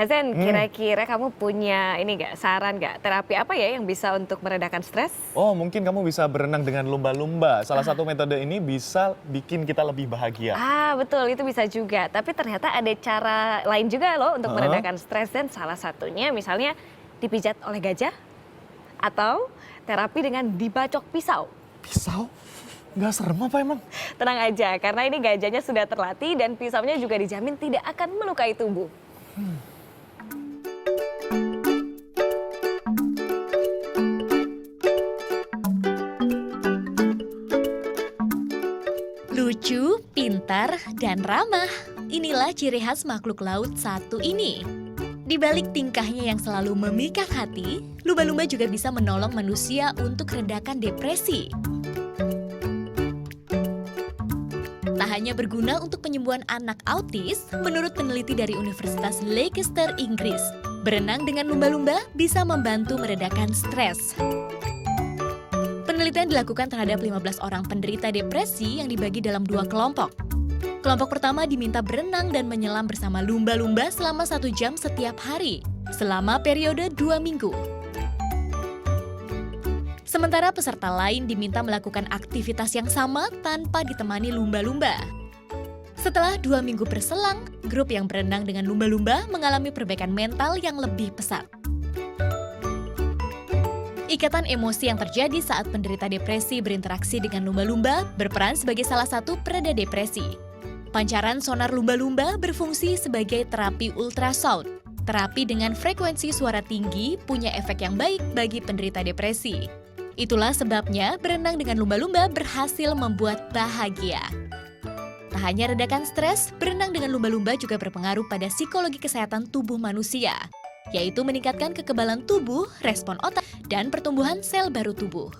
Zen, kira-kira kamu punya ini nggak, saran nggak, terapi apa ya yang bisa untuk meredakan stres? Oh, mungkin kamu bisa berenang dengan lumba-lumba. Salah satu metode ini bisa bikin kita lebih bahagia. Betul, itu bisa juga. Tapi ternyata ada cara lain juga loh untuk Heeh. meredakan stres, dan salah satunya misalnya dipijat oleh gajah atau terapi dengan dibacok pisau. Pisau? Nggak serem apa emang? Tenang aja, karena ini gajahnya sudah terlatih dan pisaunya juga dijamin tidak akan melukai tubuh. Lucu, pintar, dan ramah. Inilah ciri khas makhluk laut satu ini. Di balik tingkahnya yang selalu memikat hati, lumba-lumba juga bisa menolong manusia untuk redakan depresi. Tak hanya berguna untuk penyembuhan anak autis, menurut peneliti dari Universitas Leicester, Inggris, berenang dengan lumba-lumba bisa membantu meredakan stres. Penelitian dilakukan terhadap 15 orang penderita depresi yang dibagi dalam 2 kelompok. Kelompok pertama diminta berenang dan menyelam bersama lumba-lumba selama 1 jam setiap hari, selama periode 2 minggu. Sementara peserta lain diminta melakukan aktivitas yang sama tanpa ditemani lumba-lumba. Setelah 2 minggu berselang, grup yang berenang dengan lumba-lumba mengalami perbaikan mental yang lebih pesat. Ikatan emosi yang terjadi saat penderita depresi berinteraksi dengan lumba-lumba berperan sebagai salah satu pereda depresi. Pancaran sonar lumba-lumba berfungsi sebagai terapi ultrasound. Terapi dengan frekuensi suara tinggi punya efek yang baik bagi penderita depresi. Itulah sebabnya berenang dengan lumba-lumba berhasil membuat bahagia. Tak hanya redakan stres, berenang dengan lumba-lumba juga berpengaruh pada psikologi kesehatan tubuh manusia, yaitu meningkatkan kekebalan tubuh, respon otak, dan pertumbuhan sel baru tubuh.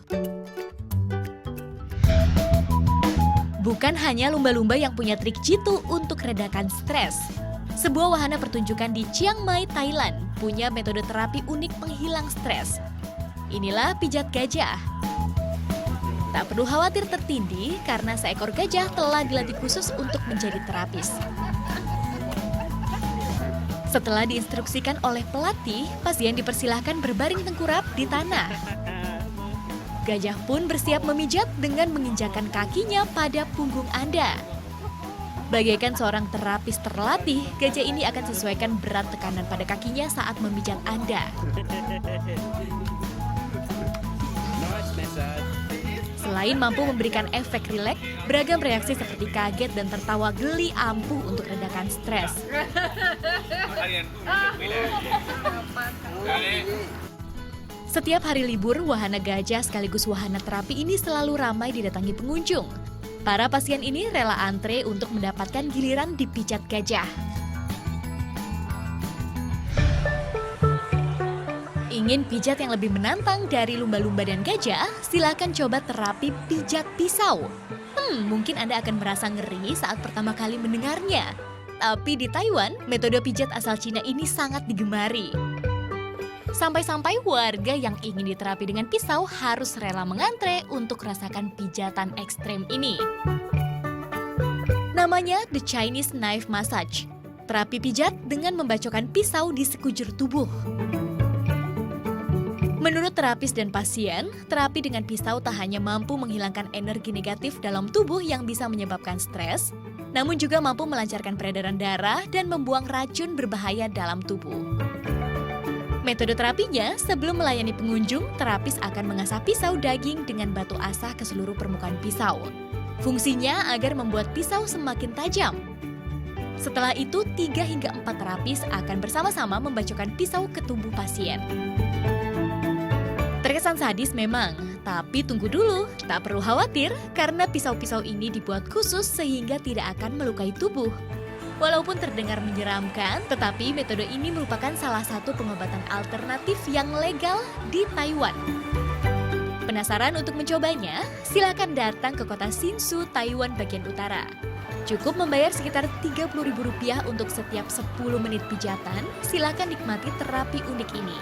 Bukan hanya lumba-lumba yang punya trik jitu untuk redakan stres. Sebuah wahana pertunjukan di Chiang Mai, Thailand, punya metode terapi unik penghilang stres. Inilah pijat gajah. Tak perlu khawatir tertindih karena seekor gajah telah dilatih khusus untuk menjadi terapis. Setelah diinstruksikan oleh pelatih, pasien dipersilahkan berbaring tengkurap di tanah. Gajah pun bersiap memijat dengan menginjakkan kakinya pada punggung Anda. Bagaikan seorang terapis terlatih, gajah ini akan sesuaikan berat tekanan pada kakinya saat memijat Anda. Selain mampu memberikan efek rileks, beragam reaksi seperti kaget dan tertawa geli ampuh untuk redakan stres. Setiap hari libur, wahana gajah sekaligus wahana terapi ini selalu ramai didatangi pengunjung. Para pasien ini rela antre untuk mendapatkan giliran dipijat gajah. Ingin pijat yang lebih menantang dari lumba-lumba dan gajah? Silakan coba terapi pijat pisau. Mungkin Anda akan merasa ngeri saat pertama kali mendengarnya. Tapi di Taiwan, metode pijat asal Cina ini sangat digemari. Sampai-sampai warga yang ingin diterapi dengan pisau harus rela mengantre untuk rasakan pijatan ekstrem ini. Namanya The Chinese Knife Massage. Terapi pijat dengan membacokkan pisau di sekujur tubuh. Menurut terapis dan pasien, terapi dengan pisau tak hanya mampu menghilangkan energi negatif dalam tubuh yang bisa menyebabkan stres, namun juga mampu melancarkan peredaran darah dan membuang racun berbahaya dalam tubuh. Metode terapinya, sebelum melayani pengunjung, terapis akan mengasah pisau daging dengan batu asah ke seluruh permukaan pisau. Fungsinya agar membuat pisau semakin tajam. Setelah itu, 3 hingga 4 terapis akan bersama-sama membacokkan pisau ke tubuh pasien. Terkesan sadis memang, tapi tunggu dulu, tak perlu khawatir karena pisau-pisau ini dibuat khusus sehingga tidak akan melukai tubuh. Walaupun terdengar menyeramkan, tetapi metode ini merupakan salah satu pengobatan alternatif yang legal di Taiwan. Penasaran untuk mencobanya? Silakan datang ke kota Hsinchu, Taiwan bagian utara. Cukup membayar sekitar Rp30.000 untuk setiap 10 menit pijatan, silakan nikmati terapi unik ini.